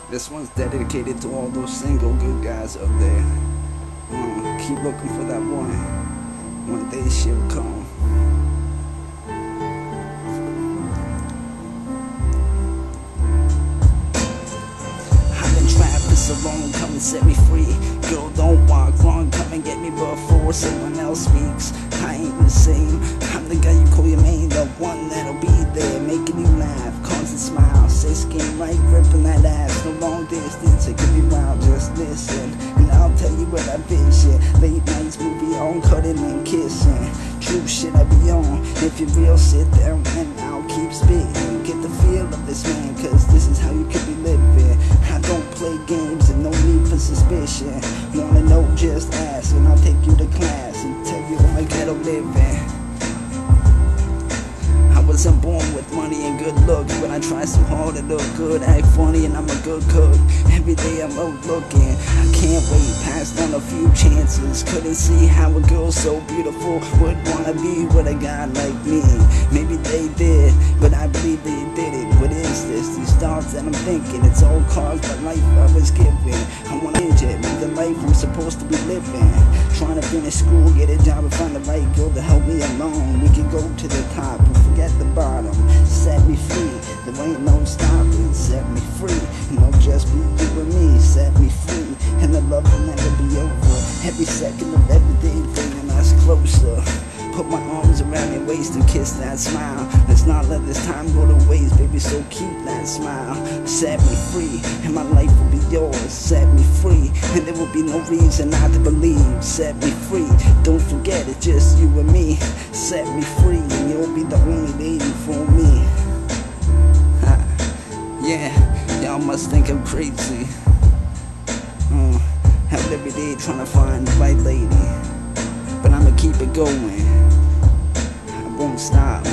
This one's dedicated to all those single good guys up there. Keep looking for that one. One day she'll come. I've been trapped for so long, come and set me free. Girl, don't walk wrong, come and get me before someone else speaks. I ain't the same, I'm the guy you call your main, the one that'll be there, making you laugh, constant smile, say skin right, ripping that ass, no long distance, it could be wild, just listen, and I'll tell you what I vision, late nights movie on, cutting and kissing, true shit I be on, if you're real sit down and I'll keep spitting, get the feel of this man, cause this is how you could be living, I don't play games and no need for suspicion, wanna know just ask and I'll take you to class and tell you all my ghetto living. I wasn't born with money and good looks, but I try so hard to look good, act funny, and I'm a good cook. Every day I'm out looking, I can't wait, passed on a few chances. Couldn't see how a girl so beautiful would wanna be with a guy like me. Maybe they did, but I believe they did it. What is this? These thoughts that I'm thinking, it's all caused by life I was given. I wanna enjoy the life I'm supposed to be living. Trying to finish school, get a job, and find the right girl to help me along. We can go to the top and forget the bottom. Set me free, there ain't no stopping. Set me free, and it'll just be you and me. Set me free, and the love will never be over. Every second of every day bringing us closer. Put my arms around your waist and kiss that smile. Let's not let this time go to waste, baby, so keep that smile. Set me free, and my life will be yours. Set me free, and there will be no reason not to believe. Set me free, don't forget it's just you and me. Set me free, and you'll be the only lady for me. Yeah, y'all must think I'm crazy. Have every day trying to find the right lady, but I'ma keep it going. I won't stop.